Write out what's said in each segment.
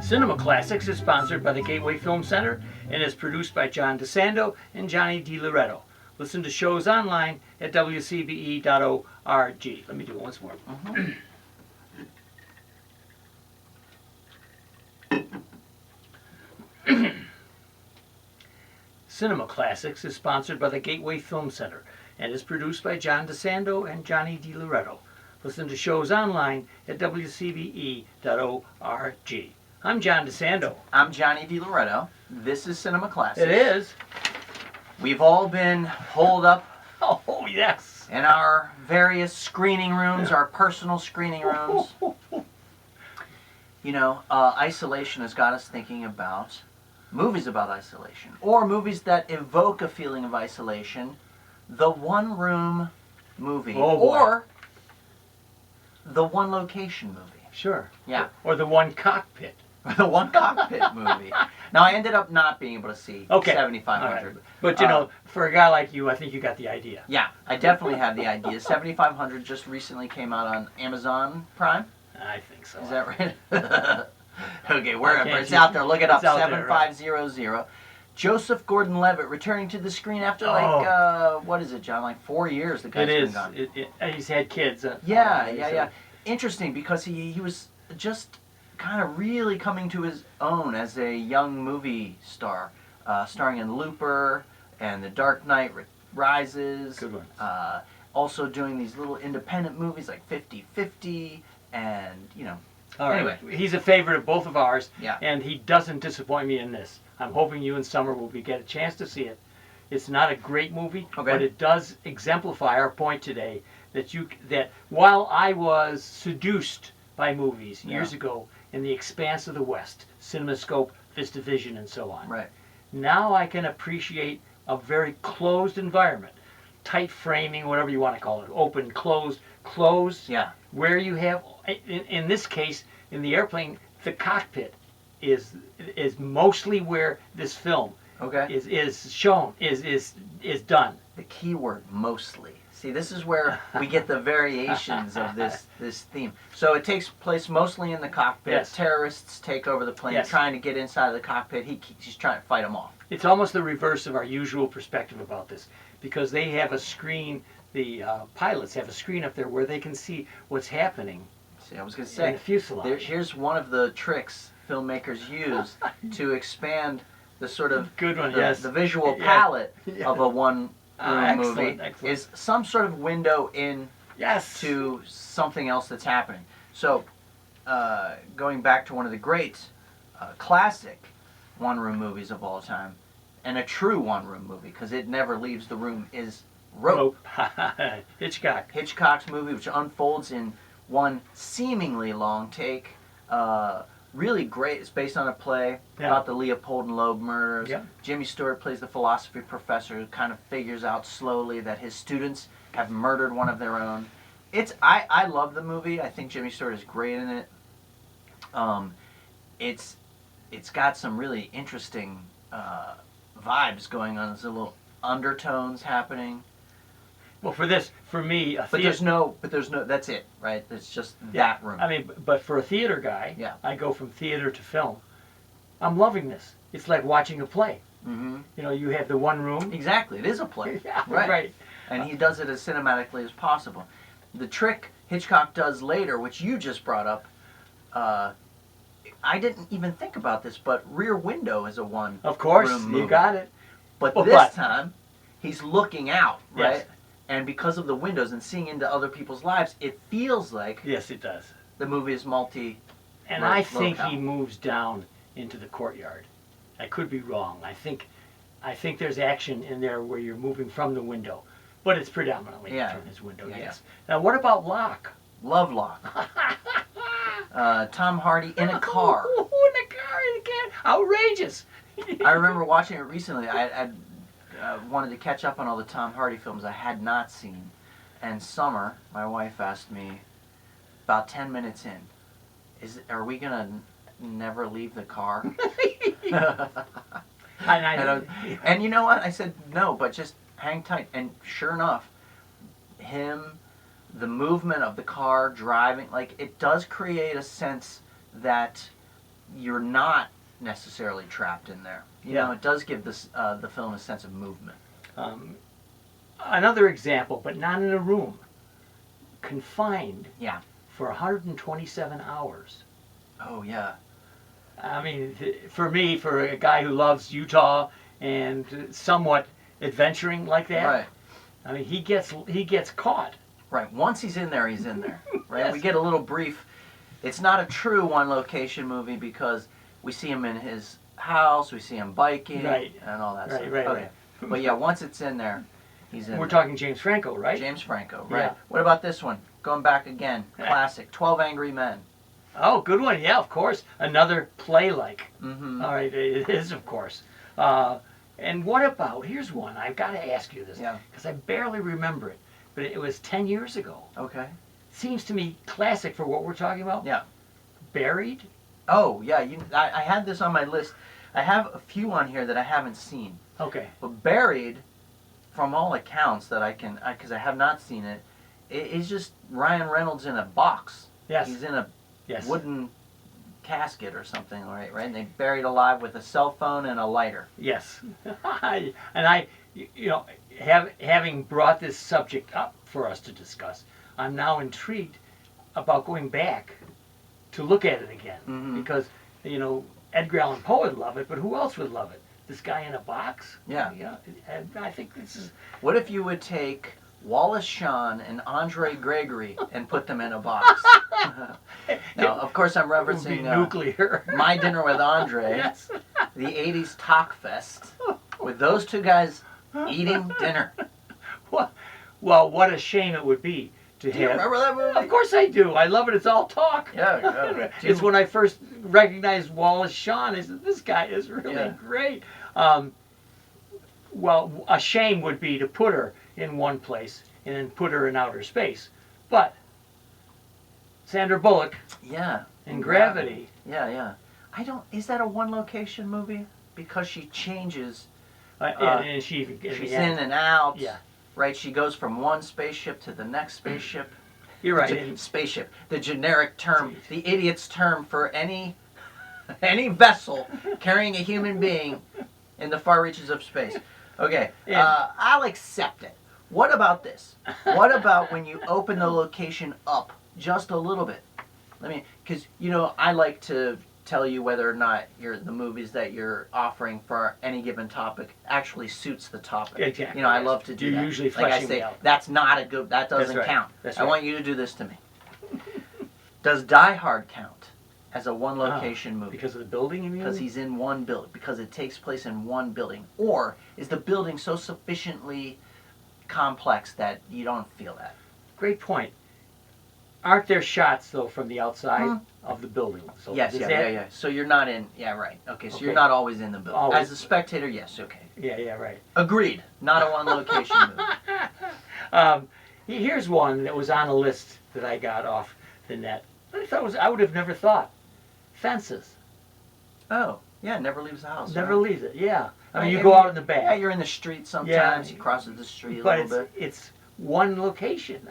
Cinema Classics is sponsored by the Gateway Film Center and is produced by John DeSando and Johnny DiLoretto. Listen to shows online at wcbe.org. Let me do it once more. Cinema Classics is sponsored by the Gateway Film Center and is produced by John DeSando and Johnny DiLoretto. Listen to shows online at wcbe.org. I'm John DeSando. I'm Johnny DiLoretto. This is Cinema Classics. It is. We've all been holed up Oh, yes. in our various screening rooms, our personal screening rooms. You know, isolation has got us thinking about movies about isolation, or movies that evoke a feeling of isolation. The one-room movie, or the one-location movie. Sure. Yeah. Or the one cockpit. The one cockpit movie. Now, I ended up not being able to see 7500. Right. But, you know, for a guy like you, I think you got the idea. Yeah, I definitely have the idea. 7500 just recently came out on Amazon Prime. I think so. Is that right? Okay, wherever. It's out there. Look it up. 7500. Joseph Gordon-Levitt returning to the screen after, what is it, John? Like 4 years the guy's been gone. He's had kids. Yeah. Interesting, because he was just kind of really coming to his own as a young movie star, starring in Looper and The Dark Knight Rises. Good one. Also doing these little independent movies like 50-50 and, you know. All right. Anyway. He's a favorite of both of ours, Yeah. and he doesn't disappoint me in this. I'm hoping you and Summer will get a chance to see it. It's not a great movie, but it does exemplify our point today that while I was seduced by movies years ago in the expanse of the West, CinemaScope, VistaVision, and so on, Right. now I can appreciate a very closed environment, tight framing, whatever you want to call it, open, closed, Yeah. where you have, in this case, in the airplane, the cockpit is mostly where this film is shown, is done. The key word, mostly. See, this is where we get the variations of this theme. So it takes place mostly in the cockpit. Yes. Terrorists take over the plane, trying to get inside of the cockpit. He's trying to fight them off. It's almost the reverse of our usual perspective about this, because they have a screen, the pilots have a screen up there where they can see what's happening. See, I was going to say, in the fuselage. Here's one of the tricks filmmakers use to expand the sort of the visual palette of a one movie is some sort of window in to something else that's happening. So, going back to one of the great classic one-room movies of all time, and a true one-room movie, because it never leaves the room, is Rope. Hitchcock. Hitchcock's movie, which unfolds in one seemingly long take. Really great. It's based on a play about the Leopold and Loeb murders. Yeah. Jimmy Stewart plays the philosophy professor who kind of figures out slowly that his students have murdered one of their own. I love the movie. I think Jimmy Stewart is great in it. It's got some really interesting vibes going on. There's little undertones happening. Well, for me, but there's no. That's it, right? It's just that room. I mean, but for a theater guy, I go from theater to film. I'm loving this. It's like watching a play. Mm-hmm. You know, you have the one room. Exactly, it is a play. Yeah, right. And he does it as cinematically as possible. The trick Hitchcock does later, which you just brought up, I didn't even think about this, but Rear Window is a one. Of course, movie. you got it. But this time, he's looking out, right? Yes. And because of the windows and seeing into other people's lives, it feels like it does. The movie is And I think he moves down into the courtyard. I could be wrong. I think there's action in there where you're moving from the window, but it's predominantly from his window. Yes. Now, what about Locke? Love Locke. Tom Hardy in a car. In a car, outrageous. I remember watching it recently. I wanted to catch up on all the Tom Hardy films I had not seen. And Summer, my wife, asked me about 10 minutes in, are we going to never leave the car? And you know what? I said, no, but just hang tight. And sure enough, the movement of the car driving, like, it does create a sense that you're not necessarily trapped in there. You know, it does give this the film a sense of movement. Another example, but not in a room. Confined. Yeah. For 127 hours. Oh yeah. I mean, for me, for a guy who loves Utah and somewhat adventuring like that, right. I mean, he gets caught. Right. Once he's in there, he's in there. Right. Yes. We get a little brief. It's not a true one location movie because we see him in his house, we see him biking, right. and all that right, stuff. Right. Okay. Right. But yeah, once it's in there, he's in. We're there. talking James Franco, right? James Franco. Right. Yeah. What about this one? Going back again, classic. 12 Angry Men. Oh, good one. Yeah, of course. Another play-like. Mm-hmm. All right, it is, of course. And what about, here's one. I've got to ask you this, because I barely remember it, but it was 10 years ago. Okay. Seems to me classic for what we're talking about. Yeah. Buried? Oh, yeah. I had this on my list. I have a few on here that I haven't seen. Okay. But Buried, from all accounts that I can, because I have not seen it, it's just Ryan Reynolds in a box. Yes. He's in a wooden casket or something, right? And they buried alive with a cell phone and a lighter. Yes. Having brought this subject up for us to discuss, I'm now intrigued about going back to look at it again. Mm-hmm. Because, Edgar Allan Poe would love it, but who else would love it? This guy in a box? Yeah. Yeah. And I think this is... What if you would take Wallace Shawn and Andre Gregory and put them in a box? Now, of course, I'm referencing nuclear. My Dinner with Andre, yes. the 80s talk fest, with those two guys eating dinner. Well, what a shame it would be to Do you remember that movie? Of course I do. I love it. It's all talk. Yeah. It's when I first recognized Wallace Shawn. I said, this guy is really great. Well, a shame would be to put her in one place and then put her in outer space. But Sandra Bullock in Gravity. Yeah. Is that a one location movie? Because she changes. And she's in and out. Yeah. Right? She goes from one spaceship to the next spaceship. You're right. Spaceship. The generic term, the idiot's term for any vessel carrying a human being in the far reaches of space. Okay. I'll accept it. What about this? What about when you open the location up just a little bit? Because I like to tell you whether or not the movies that you're offering for any given topic actually suits the topic. Exactly. I love to do that. You're usually like I say, out. That's not a good. That doesn't count. That's I want you to do this to me. Does Die Hard count as a one location movie? Because of the building, you mean? Because he's in one building. Because it takes place in one building. Or is the building so sufficiently complex that you don't feel that? Great point. Aren't there shots though from the outside of the building? So yes, yeah. So you're not in. Yeah, right. Okay, so you're not always in the building. Always. As a spectator, yes. Okay. Yeah, right. Agreed. Not a one location movie. Here's one that was on a list that I got off the net. I would have never thought. Fences. Oh, yeah. Never leaves the house. Never leaves it. Yeah. I mean, you and go out in the back. Yeah, you're in the street sometimes. Yeah. He crosses the street a little bit. But it's one location.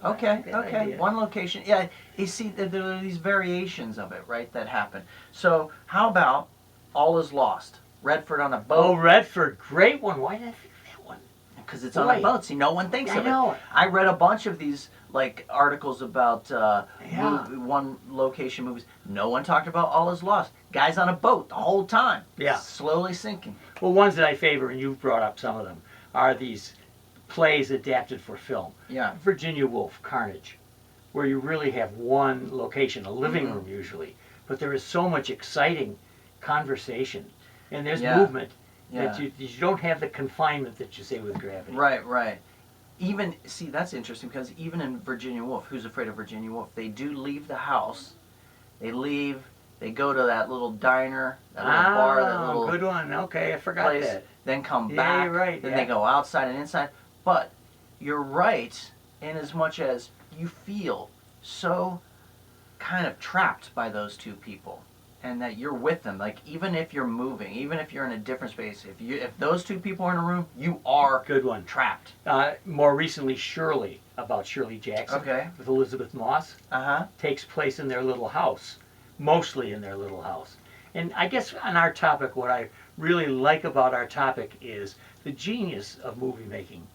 Okay. One location. Yeah, you see, there are these variations of it, right, that happen. So, how about All Is Lost? Redford on a boat. Oh, Redford. Great one. Why did I think that one? Because it's on a boat. See, no one thinks of it. I know it. I read a bunch of these, articles about one location movies. No one talked about All Is Lost. Guy's on a boat the whole time. Yeah. Slowly sinking. Well, ones that I favor, and you've brought up some of them, are these plays adapted for film. Yeah. Virginia Woolf, Carnage, where you really have one location, a living room usually, but there is so much exciting conversation, and there's movement that you don't have the confinement that you say with Gravity. Right. Even, see, that's interesting because even in Virginia Woolf, Who's Afraid of Virginia Woolf, they do leave the house. They leave. They go to that little diner, that little bar, that little good one. Okay, I forgot place, that. Then come back. You're right. Then they go outside and inside. But you're right in as much as you feel so kind of trapped by those two people, and that you're with them. Like, even if you're moving, even if you're in a different space, if those two people are in a room, you are good one trapped. More recently, about Shirley Jackson. Okay. With Elizabeth Moss. Uh-huh. Takes place in their little house, mostly in their little house. And I guess on our topic, what I really like about our topic is the genius of movie making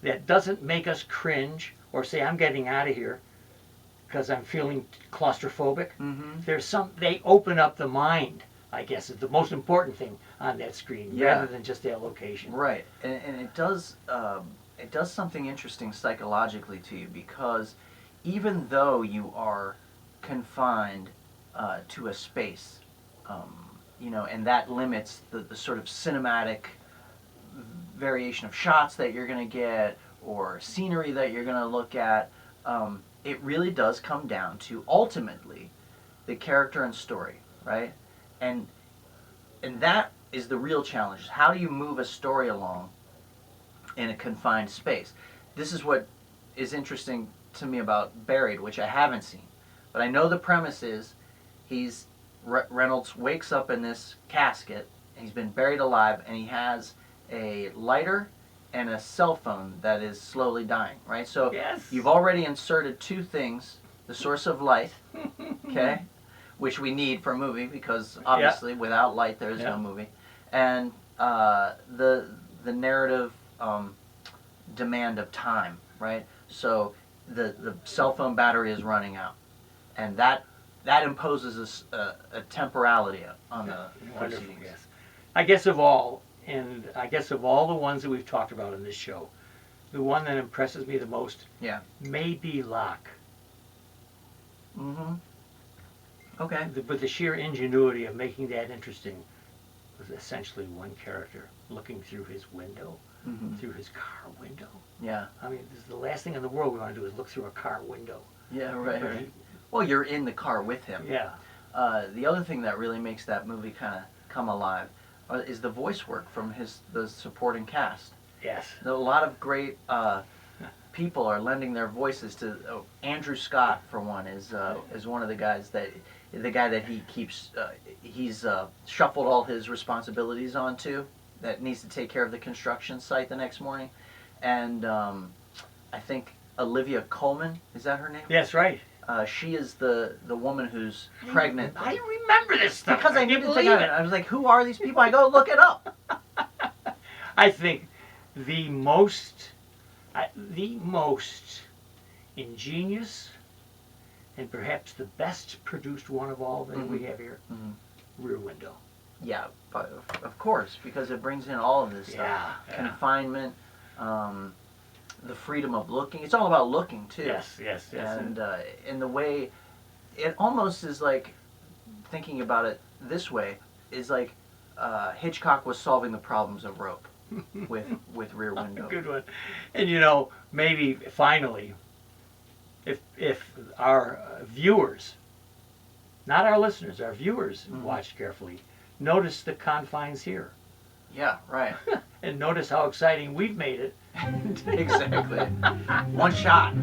that doesn't make us cringe or say, I'm getting out of here because I'm feeling claustrophobic. They open up the mind, I guess, is the most important thing on that screen, rather than just that location. Right, and it does something interesting psychologically to you, because even though you are confined to a space, and that limits the sort of cinematic variation of shots that you're going to get or scenery that you're going to look at, it really does come down to ultimately the character and story, right? And that is the real challenge. How do you move a story along in a confined space? This is what is interesting to me about Buried, which I haven't seen, but I know the premise is Reynolds wakes up in this casket. He's been buried alive, and he has a lighter and a cell phone that is slowly dying, right? So you've already inserted two things: the source of light, okay, which we need for a movie, because obviously without light there is no movie, and the narrative demand of time, right? So the cell phone battery is running out, and that imposes a temporality on the proceedings. Yes. I guess of all the ones that we've talked about in this show, the one that impresses me the most may be Locke. Okay. But the sheer ingenuity of making that interesting was essentially one character looking through his window, through his car window. Yeah. I mean, this is the last thing in the world we want to do is look through a car window. Yeah, right. Well, you're in the car with him. Yeah. The other thing that really makes that movie kind of come alive is the voice work from the supporting cast. Yes. A lot of great people are lending their voices to. Andrew Scott, for one, is one of the guys that he keeps. He's shuffled all his responsibilities onto, that needs to take care of the construction site the next morning, and I think Olivia Colman, is that her name? Yes, right. She is the woman who's pregnant. I remember this stuff. Because I needed to take it. I was like, who are these people? I go look it up. I think the most ingenious and perhaps the best produced one of all that we have here, Rear Window. Yeah, but of course, because it brings in all of this stuff. Confinement, the freedom of looking. It's all about looking too. Yes. And in the way, it almost is like, thinking about it this way, is like Hitchcock was solving the problems of rope with Rear Window. Good one. And maybe finally, if our viewers, not our listeners, our viewers watch carefully, notice the confines here. Yeah, right. And notice how exciting we've made it. Exactly. One shot.